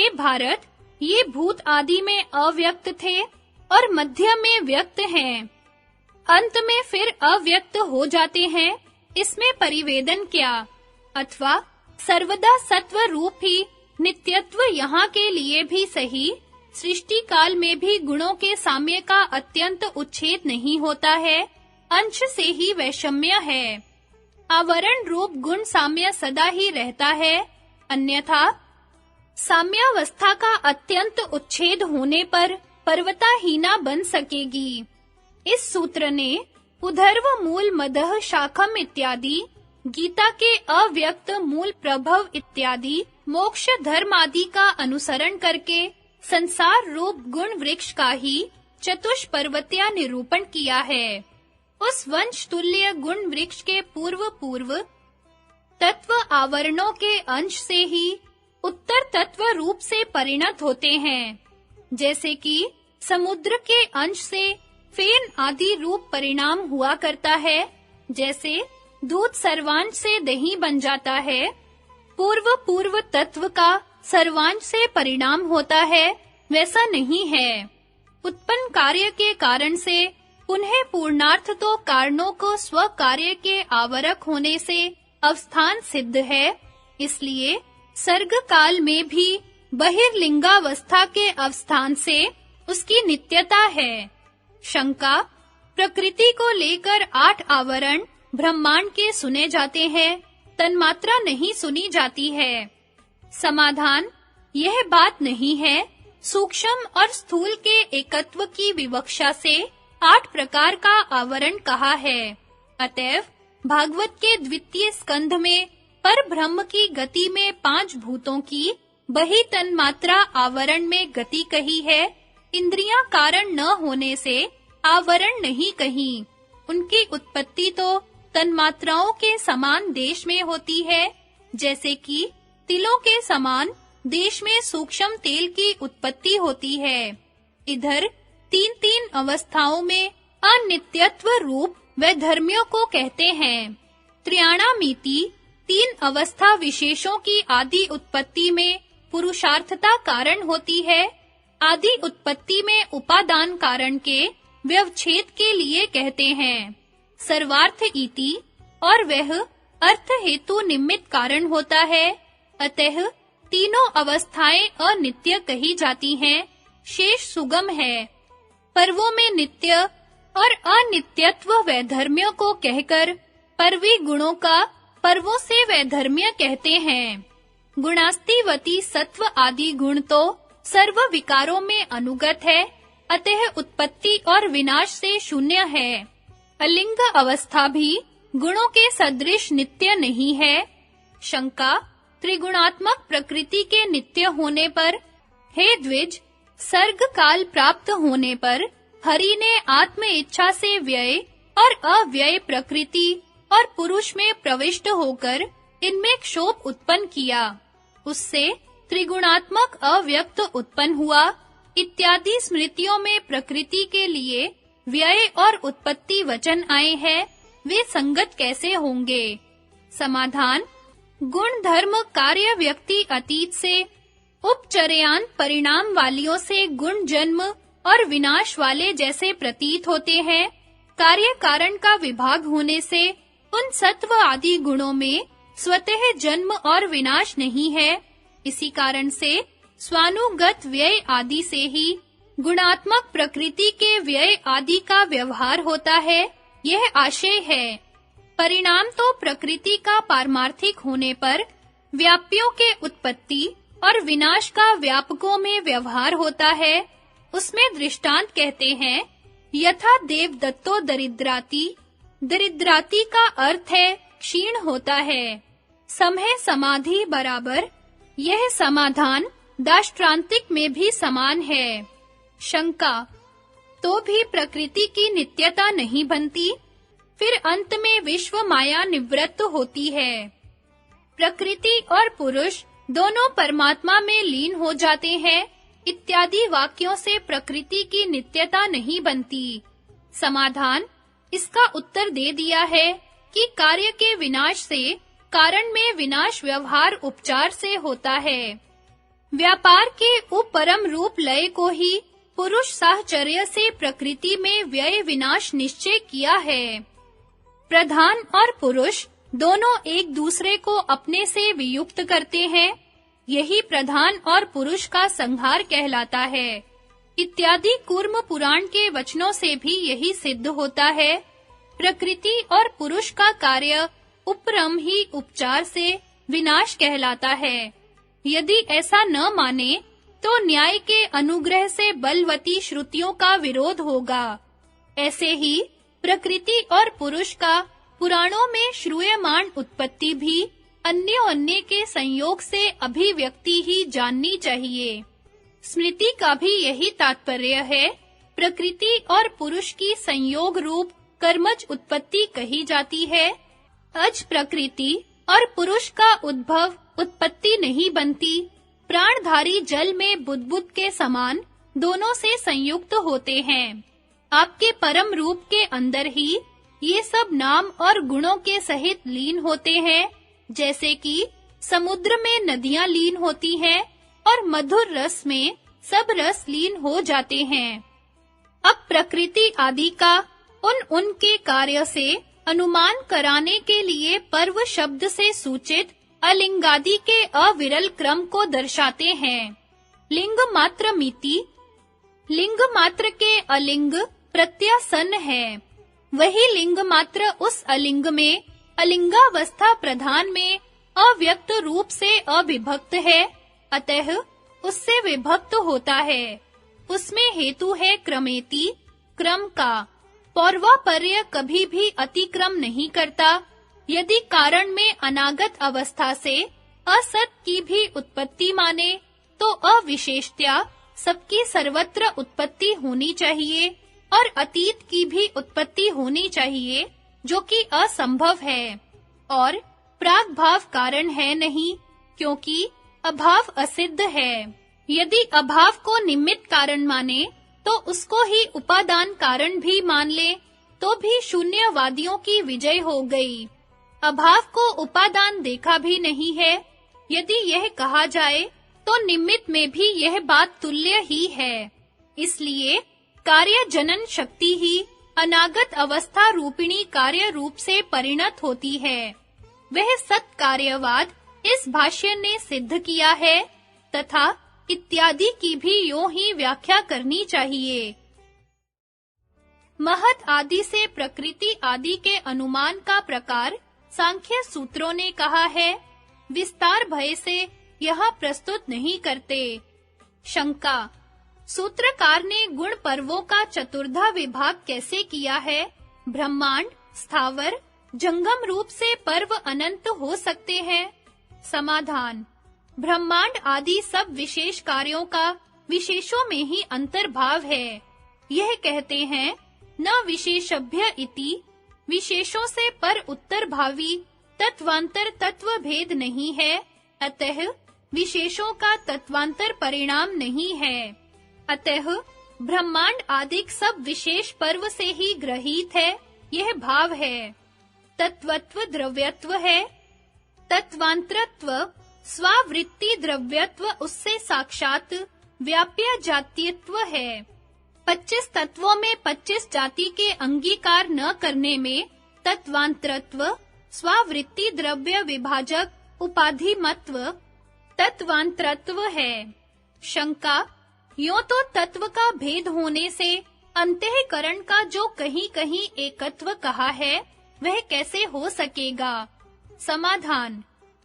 हे भारत, ये भूत आदि में अव्यक्त थे और मध्य में व्यक्त हैं, अंत में फिर अव्यक्त हो जाते हैं, इसमें परिवेदन क्या? अथवा सर्वदा सत्व रूप ही नित्यत्व यहाँ के लिए भी सही, सृष्टि काल में भी गुणों के साम्य का अत्यंत उच्छेद नहीं होता है, अंश से ही वैषम्य है। आवरण रूप गुण साम्य सदा ही रहता है, अन्यथा साम्यावस्था का अत्यंत उच्छेद होने पर पर्वताहीना बन सकेगी। इस सूत्र ने उधर्व मूल मदह शाखम इत्यादि, गीता के अव्यक्त मूल प्रभव इत्यादि मोक्ष धर्म आदि का अनुसरण करके संसार रूप गुण वृक्ष का ही चतुष्पर्वत्या निरूपण किया है। उस वंश तुल्य गुण वृक्ष के पूर्व तत्व आवरणों के अंश से ही उत्तर तत्व रूप से परिणत होते हैं, जैसे कि समुद्र के अंश से फेन आदि रूप परिणाम हुआ करता है, जैसे दूध सर्वांश से दही बन जाता है, पूर्व तत्व का सर्वांश से परिणाम होता है, वैसा नहीं है। उत्पन्न कार्य के कारण से उन्हें पूर्णार्थ तो कारणों को स्व कार्य के आवरक होने से अवस्थान सिद्ध है, इसलिए सर्ग काल में भी बहिर्लिंगावस्था के अवस्थान से उसकी नित्यता है। शंका, प्रकृति को लेकर 8 आवरण ब्रह्मांड के सुने जाते हैं, तन्मात्रा नहीं सुनी जाती है। समाधान, यह बात नहीं है। सूक्ष्म और स्थूल के एकत्व की विवक्षा से 8 प्रकार का आवरण कहा है। अतएव भागवत के द्वितीय स्कंध में पर ब्रह्म की गति में 5 भूतों की बही तन्मात्रा आवरण में गति कही है। इंद्रियां कारण न होने से आवरण नहीं कही। उनकी उत्पत्ति तो तन्मात्राओं के समान देश में होती है, जैसे कि तिलों के समान देश में सूक्ष्म तेल की उत्पत्ति होती है। इधर 3-3 अवस्थाओं में अनित्यत्व रूप वैधर्म्यों को कहते हैं। त्रियाणामीति 3 अवस्था विशेषों की आदि उत्पत्ति में पुरुषार्थता कारण होती है। आदि उत्पत्ति में उपादान कारण के व्यवच्छेद के लिए कहते हैं। सर्वार्थ इति, और वह अर्थ हेतु निमित्त कारण होता है। अतः तीनों अवस्थाएं अनित्य कही जाती हैं, शेष सुगम है। पर्वों में नित्य और अनित्यत्व वैधर्म्य को कहकर पर्वी गुणों का पर्वों से वैधर्म्य कहते हैं। गुणास्तिवती सत्व आदि गुण तो सर्व विकारों में अनुगत है, अतः उत्पत्ति और विनाश से शून्य है। अलिंग अवस्था भी गुणों के सदृश नित्य नहीं है। शंका, त्रिगुणात्मक प्रकृति के नित्य होने पर, हे द्विज, सर्ग काल प्राप्त होने पर हरि ने आत्म इच्छा से व्यय और अव्यय प्रकृति और पुरुष में प्रविष्ट होकर इनमें क्षोभ उत्पन्न किया। उससे त्रिगुणात्मक अव्यक्त उत्पन्न हुआ। इत्यादि स्मृतियों में प्रकृति के लिए व्यय और उत्पत्ति वचन आए हैं, वे संगत कैसे होंगे? समाधान, गुण धर्म कार्य व्यक्ति अतीत से उपचर्यान परिणाम वालियों से गुण जन्म और विनाश वाले जैसे प्रतीत होते हैं। कार्य कारण का विभाग होने से उन सत्व आदि गुणों में स्वतः जन्म और विनाश नहीं है। इसी कारण से स्वानुगत व्यय आदि से ही गुणात्मक प्रकृति के व्यय आदि का व्यवहार होता है, यह आशय है। परिणाम तो प्रकृति का पारमार्थिक होने पर व्याप्यों के उत्पत्ति और विनाश का व्यापकों में व्यवहार होता है। उसमें दृष्टांत कहते हैं, यथा देवदत्तो दरिद्राति। दरिद्राति का अर्थ है क्षीण होता है। समह समाधि बराबर, यह समाधान दाष्ट्रांतिक में भी समान है। शंका, तो भी प्रकृति की नित्यता नहीं बनती, फिर अंत में विश्व माया निवृत्त होती है। प्रकृति और पुरुष दोनों परमात्मा में लीन हो जाते हैं, इत्यादि वाक्यों से प्रकृति की नित्यता नहीं बनती। समाधान, इसका उत्तर दे दिया है कि कार्य के विनाश से कारण में विनाश व्यवहार उपचार से होता है। व्यापार के उपरम रूप लय को ही पुरुष साहचर्य से प्रकृति में व्यय विनाश निश्चय किया है। प्रधान और पुरुष दोनों एक दूसरे को अपने से वियुक्त करते हैं। यही प्रधान और पुरुष का संहार कहलाता है। इत्यादि कूर्म पुराण के वचनों से भी यही सिद्ध होता है। प्रकृति और पुरुष का कार्य उपरम ही उपचार से विनाश कहलाता है। यदि ऐसा न माने तो न्याय के अनुग्रह से बलवती श्रुतियों का विरोध होगा। ऐसे ही प्रकृति और पुरुष का पुराणों में श्रूयमाण उत्पत्ति भी अन्योन्य के संयोग से अभिव्यक्ति ही जाननी चाहिए। स्मृति का भी यही तात्पर्य है। प्रकृति और पुरुष की संयोग रूप कर्मज उत्पत्ति कही जाती है। अज प्रकृति और पुरुष का उद्भव उत्पत्ति नहीं बनती। प्राणधारी जल में बुदबुद के समान दोनों से संयुक्त होते हैं। आपके परम रूप के अंदर ही ये सब नाम और गुणों के सहित लीन होते हैं, जैसे कि समुद्र में नदियां लीन होती हैं और मधुर रस में सब रस लीन हो जाते हैं। अब प्रकृति आदि का उनके कार्य से अनुमान कराने के लिए पर्व शब्द से सूचित अलिंगादि के अविरल क्रम को दर्शाते हैं। लिंग मात्र मिति, लिंग मात्र के अलिंग प्रत्यासन है। वही लिंग मात्र उस अलिंग में अलिंगावस्था प्रधान में अव्यक्त रूप से अविभक्त है, अतः उससे विभक्त होता है। उसमें हेतु है क्रमेति, क्रम का। पौर्वापर्य कभी भी अतिक्रम नहीं करता। यदि कारण में अनागत अवस्था से असत की भी उत्पत्ति माने तो अविशेषत्या सबकी सर्वत्र उत्पत्ति होनी चाहिए और अतीत की भी उत्पत्ति होनी चाहिए, जो कि असंभव है। और प्रागभाव कारण है नहीं, क्योंकि अभाव असिद्ध है। यदि अभाव को निमित्त कारण माने तो उसको ही उपादान कारण भी मान ले तो भी शून्यवादियों की विजय हो गई। अभाव को उपादान देखा भी नहीं है। यदि यह कहा जाए तो निमित्त में भी यह बात तुल्य ही है। इसलिए कार्य जनन शक्ति ही अनागत अवस्था रूपिणी कार्य रूप से परिणत होती है। वह सत्कार्यवाद इस भाष्य ने सिद्ध किया है तथा इत्यादि की भी यों ही व्याख्या करनी चाहिए। महत आदि से प्रकृति आदि के अनुमान का प्रकार सांख्य सूत्रों ने कहा है। विस्तार भय से यह प्रस्तुत नहीं करते। शंका: सूत्रकार ने गुण पर्वों का चतुर्धा विभाग कैसे किया है? ब्रह्मांड, स्थावर, जंगम रूप से पर्व अनंत हो सकते हैं। समाधान: ब्रह्मांड आदि सब विशेष कार्यों का विशेषों में ही अंतर्भाव है। यह कहते हैं न विशेषभ्य इति, विशेषों से पर उत्तरभावी तत्वांतर तत्व भेद नहीं है, अतः विशेषों का तत्वांतर परिणाम नहीं है। अतः ब्रह्मांड आदि सब विशेष पर्व से ही ग्रहीत है, यह भाव है। तत्वत्व द्रव्यत्व है, तत्वांतरत्व स्वावृत्ति द्रव्यत्व उससे साक्षात व्याप्य जातीयत्व है। 25 तत्वों में 25 जाति के अंगीकार न करने में तत्वांतरत्व, स्वावृत्ति द्रव्य विभाजक उपाधिमत्व तत्वांतरत्व है। शंका: यों तो तत्व का भेद होने से अंतःकरण का जो कहीं-कहीं एकत्व कहा है, वह कैसे हो सकेगा? समाधान: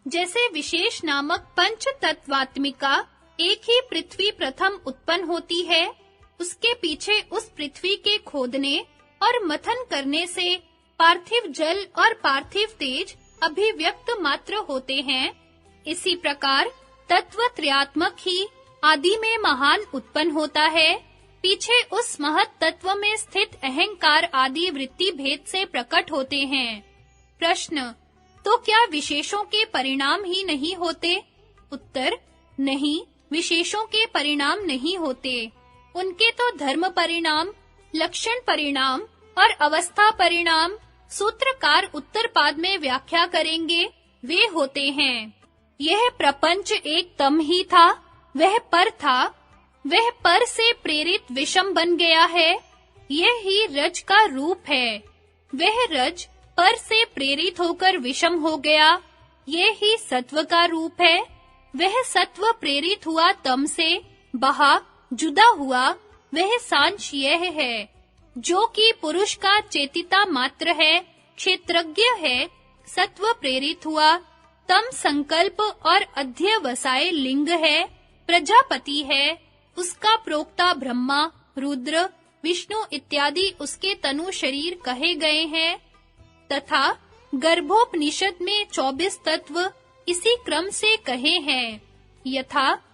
जैसे विशेष नामक पंच तत्वात्मिका एक ही पृथ्वी प्रथम उत्पन्न होती है, उसके पीछे उस पृथ्वी के खोदने और मथन करने से पार्थिव जल और पार्थिव तेज अभिव्यक्त मात्र होते हैं, इसी प्रकार तत्व त्रयात्मक ही आदि में महान उत्पन्न होता है, पीछे उस महत तत्व में स्थित अहंकार आदि वृत्ति भेद से प्रकट होते हैं। प्रश्न: तो क्या विशेषों के परिणाम ही नहीं होते? उत्तर: नहीं, विशेषों के परिणाम नहीं होते। उनके तो धर्म परिणाम, लक्षण परिणाम और अवस्था परिणाम सूत्रकार उत्तरपाद में व्याख्या करेंगे, वे होते हैं। यह प्रपंच एक तम ही था, वह पर था, वह पर से प्रेरित विषम बन गया है, यह ही रज का रूप है। वह रज पर से प्रेरित होकर विषम हो गया, यह ही सत्व का रूप है। वह सत्व प्रेरित हुआ तम से, बहा, जुदा हुआ, वह सांच यह है। जो कि पुरुष का चेतिता मात्र है, क्षेत्रज्ञ है, सत्व प्रेरित हुआ, तम संकल्प और अध्यवसाय लिंग है, प्रजापति है, उसका प्रोक्ता ब्रह्मा, रुद्र, विष्णु इत्यादि उसके तनु शरीर कहे गए हैं, तथा गर्भोपनिषद में 24 तत्व इसी क्रम से कहे हैं, यथा